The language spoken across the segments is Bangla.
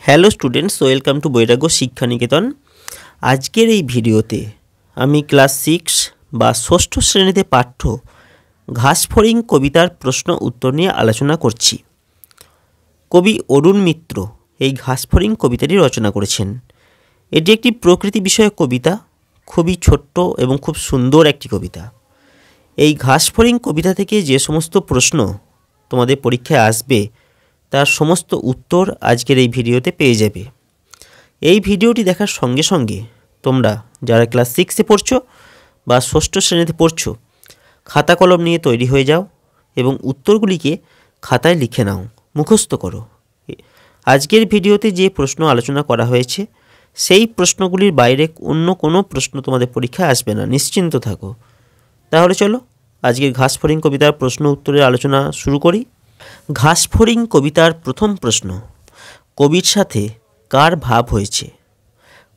হ্যালো স্টুডেন্টস, ওয়েলকাম টু বৈরাগ্য শিক্ষা নিকেতন। আজকের এই ভিডিওতে আমি ক্লাস 6 বা ষষ্ঠ শ্রেণীতে পাঠ্য ঘাসফড়িং কবিতার প্রশ্ন উত্তর নিয়ে আলোচনা করছি। কবি অরুণ মিত্র এই ঘাসফড়িং কবিতাটি রচনা করেছেন। এটি একটি প্রকৃতি বিষয়ক কবিতা, খুবই ছোট্ট এবং খুব সুন্দর একটি কবিতা। এই ঘাসফড়িং কবিতা থেকে যে সমস্ত প্রশ্ন তোমাদের পরীক্ষায় আসবে তার সমস্ত উত্তর আজকের এই ভিডিওতে পেয়ে যাবে। এই ভিডিওটি দেখার সঙ্গে সঙ্গে তোমরা যারা ক্লাস 6-এ পড়ছো বা ষষ্ঠ শ্রেণীতে পড়ছো, খাতা কলম নিয়ে তৈরি হয়ে যাও এবং উত্তরগুলিকে খাতায় লিখে নাও, মুখস্থ করো। আজকের ভিডিওতে যে প্রশ্ন আলোচনা করা হয়েছে সেই প্রশ্নগুলির বাইরে অন্য কোনো প্রশ্ন তোমাদের পরীক্ষায় আসবে না, নিশ্চিন্ত থাকো। তাহলে চলো আজকের ঘাসফড়িং কবিতার প্রশ্ন উত্তরের আলোচনা শুরু করি। ঘাসফড়িং কবিতার প্রথম প্রশ্ন, কবির সাথে কার ভাব হয়েছে?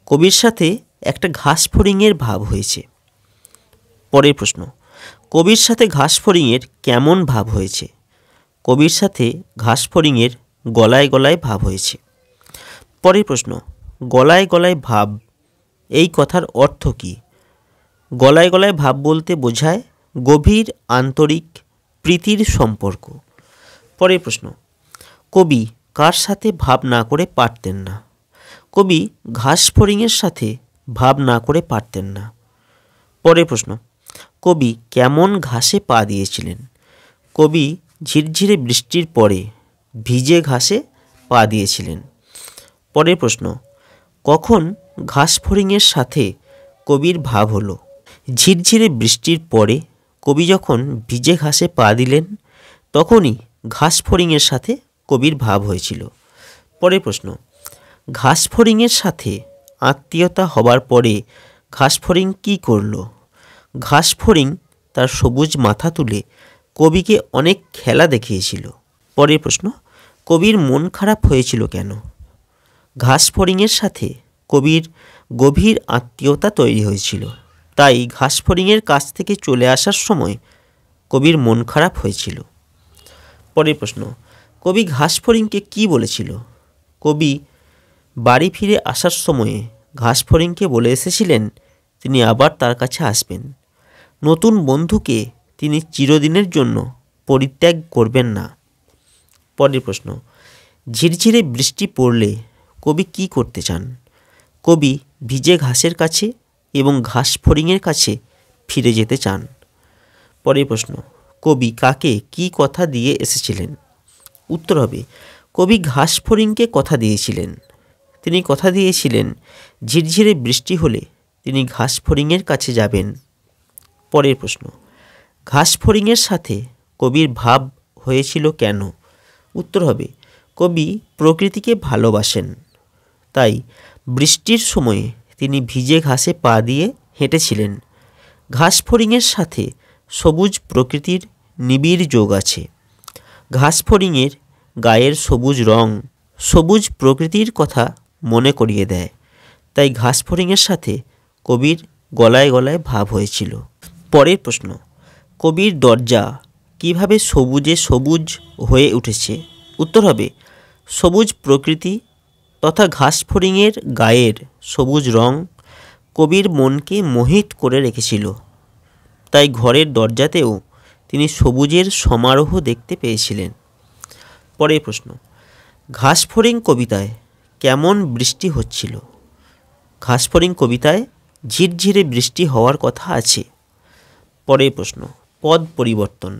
কবির সাথে একটা ঘাসফড়িংয়ের ভাব হয়েছে। পরের প্রশ্ন, কবির সাথে ঘাসফড়িংয়ের কেমন ভাব হয়েছে? কবির সাথে ঘাসফড়িংয়ের গলায় গলায় ভাব হয়েছে। পরের প্রশ্ন, গলায় গলায় ভাব এই কথার অর্থ কী? গলায় গলায় ভাব বলতে বোঝায় গভীর আন্তরিক প্রীতির সম্পর্ক। পরের প্রশ্ন, কবি কার সাথে ভাব না করে পারতেন না? কবি ঘাসফড়িংয়ের সাথে ভাব না করে পারতেন না। পরের প্রশ্ন, কবি কেমন ঘাসে পা দিয়েছিলেন? কবি ঝিরঝিরে বৃষ্টির পরে ভিজে ঘাসে পা দিয়েছিলেন। পরের প্রশ্ন, কখন ঘাসফড়িংয়ের সাথে কবির ভাব হলো? ঝিরঝিরে বৃষ্টির পরে কবি যখন ভিজে ঘাসে পা দিলেন তখনই ঘাসফড়িংয়ের সাথে কবির ভাব হয়েছিল। পরের প্রশ্ন, ঘাসফড়িংয়ের সাথে আত্মীয়তা হবার পরে ঘাসফড়িং কী করল? ঘাসফড়িং তার সবুজ মাথা তুলে কবিকে অনেক খেলা দেখিয়েছিল। পরের প্রশ্ন, কবির মন খারাপ হয়েছিল কেন? ঘাসফড়িংয়ের সাথে কবির গভীর আত্মীয়তা তৈরি হয়েছিল, তাই ঘাসফড়িংয়ের কাছ থেকে চলে আসার সময় কবির মন খারাপ হয়েছিল। পরের প্রশ্ন, কবি ঘাসফড়িংকে কী বলেছিল? কবি বাড়ি ফিরে আসার সময়ে ঘাসফড়িংকে বলে এসেছিলেন তিনি আবার তার কাছে আসবেন, নতুন বন্ধুকে তিনি চিরদিনের জন্য পরিত্যাগ করবেন না। পরের প্রশ্ন, ঝিরঝিরে বৃষ্টি পড়লে কবি কী করতে চান? কবি ভিজে ঘাসের কাছে এবং ঘাসফড়িংয়ের কাছে ফিরে যেতে চান। পরের প্রশ্ন, কবি কাকে কী কথা দিয়ে এসেছিলেন? উত্তর হবে, কবি ঘাসফড়িংকে কথা দিয়েছিলেন। তিনি কথা দিয়েছিলেন ঝিরঝিরে বৃষ্টি হলে তিনি ঘাসফড়িংয়ের কাছে যাবেন। পরের প্রশ্ন, ঘাসফড়িংয়ের সাথে কবির ভাব হয়েছিল কেন? উত্তর হবে, কবি প্রকৃতিকে ভালোবাসেন, তাই বৃষ্টির সময়ে তিনি ভিজে ঘাসে পা দিয়ে হেঁটেছিলেন। ঘাসফড়িংয়ের সাথে সবুজ প্রকৃতির নিবিড় যোগ আছে। ঘাসফড়িংয়ের গায়ের সবুজ রং সবুজ প্রকৃতির কথা মনে করিয়ে দেয়, তাই ঘাসফড়িংয়ের সাথে কবির গলায় গলায় ভাব হয়েছিল। পরের প্রশ্ন, কবির দরজা কিভাবে সবুজে সবুজ হয়ে উঠেছে? উত্তর হবে, সবুজ প্রকৃতি তথা ঘাসফড়িংয়ের গায়ের সবুজ রং কবির মনকে মোহিত করে রেখেছিল, তাই ঘরের দরজাতেও তিনি সবুজের সমারোহ দেখতে পেয়েছিলেন। পরের প্রশ্ন, ঘাসফড়িং কবিতায় কেমন বৃষ্টি হচ্ছিল? ঘাসফড়িং কবিতায় ঝিরঝিরে বৃষ্টি হওয়ার কথা আছে। পরের প্রশ্ন, পদ পরিবর্তন।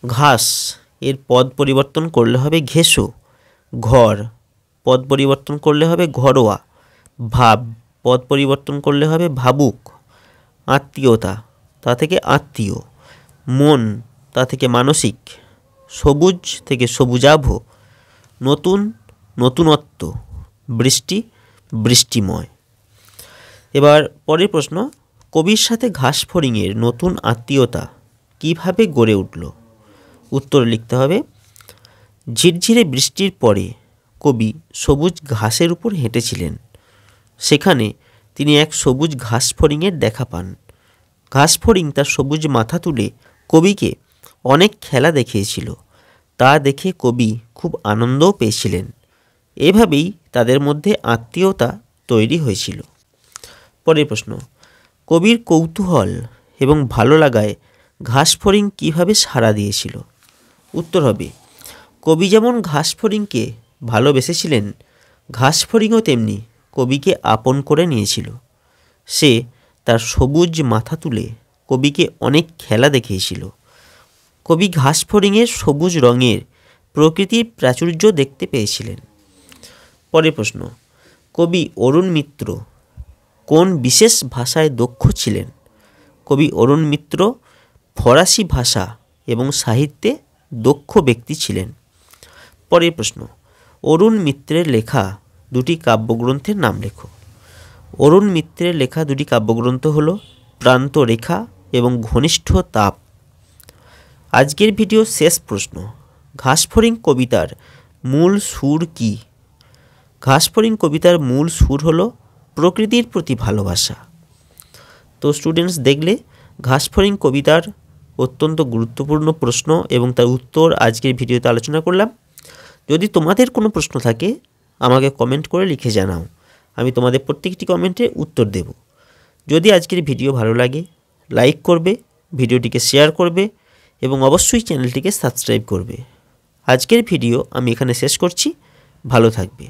ঘাস এর পদ পরিবর্তন করলে হবে ঘেঁষো। ঘর পদ পরিবর্তন করলে হবে ঘরোয়া। ভাব পদ পরিবর্তন করলে হবে ভাবুক। আত্মীয়তা তা থেকে আত্মীয়। মন তা থেকে মানসিক। সবুজ থেকে সবুজাভ। নতুন নতুনত্ব। বৃষ্টি বৃষ্টিময়। এবার পরের প্রশ্ন, কবির সাথে ঘাসফড়িংয়ের নতুন আত্মীয়তা কিভাবে গড়ে উঠল? উত্তর লিখতে হবে, ঝিরঝিরে বৃষ্টির পরে কবি সবুজ ঘাসের উপর হেঁটেছিলেন, সেখানে তিনি এক সবুজ ঘাসফড়িংয়ের দেখা পান। ঘাসফড়িং তার সবুজ মাথা তুলে কবিকে অনেক খেলা দেখিয়েছিল, তা দেখে কবি খুব আনন্দও পেয়েছিলেন, এভাবেই তাদের মধ্যে আত্মীয়তা তৈরি হয়েছিল। পরের প্রশ্ন, কবির কৌতূহল এবং ভালো লাগায় ঘাসফড়িং কীভাবে সাড়া দিয়েছিল? উত্তর হবে, কবি যেমন ঘাসফড়িংকে ভালোবেসেছিলেন, ঘাসফড়িংও তেমনি কবিকে আপন করে নিয়েছিল। সে তার সবুজ মাথা তুলে কবিকে অনেক খেলা দেখিয়েছিল। কবি ঘাসফড়িংয়ের সবুজ রঙের প্রকৃতির প্রাচুর্য দেখতে পেয়েছিলেন। পরের প্রশ্ন, কবি অরুণ মিত্র কোন বিশেষ ভাষায় দক্ষ ছিলেন? কবি অরুণ মিত্র ফরাসি ভাষা এবং সাহিত্যে দক্ষ ব্যক্তি ছিলেন। পরের প্রশ্ন, অরুণ মিত্রের লেখা দুটি কাব্যগ্রন্থের নাম লেখো। অরুণ মিত্রের লেখা দুটি কাব্যগ্রন্থ হল প্রান্তরেখা এবং ঘনিষ্ঠ তাপ। আজকের ভিডিও শেষ প্রশ্ন, ঘাসফড়িং কবিতার মূল সুর কি? ঘাসফড়িং কবিতার মূল সুর হল প্রকৃতির প্রতি ভালোবাসা। তো স্টুডেন্টস, দেখলে ঘাসফড়িং কবিতার অত্যন্ত গুরুত্বপূর্ণ প্রশ্ন এবং তার উত্তর আজকের ভিডিওতে আলোচনা করলাম। যদি তোমাদের কোনো প্রশ্ন থাকে আমাকে কমেন্ট করে লিখে জানাও, আমি তোমাদের প্রত্যেকটি কমেন্টে উত্তর দেব। যদি আজকের ভিডিও ভালো লাগে লাইক করবে, ভিডিওটিকে শেয়ার করবে এবং অবশ্যই চ্যানেলটিকে সাবস্ক্রাইব করবে। আজকের ভিডিও আমি এখানে শেষ করছি। ভালো থাকবে।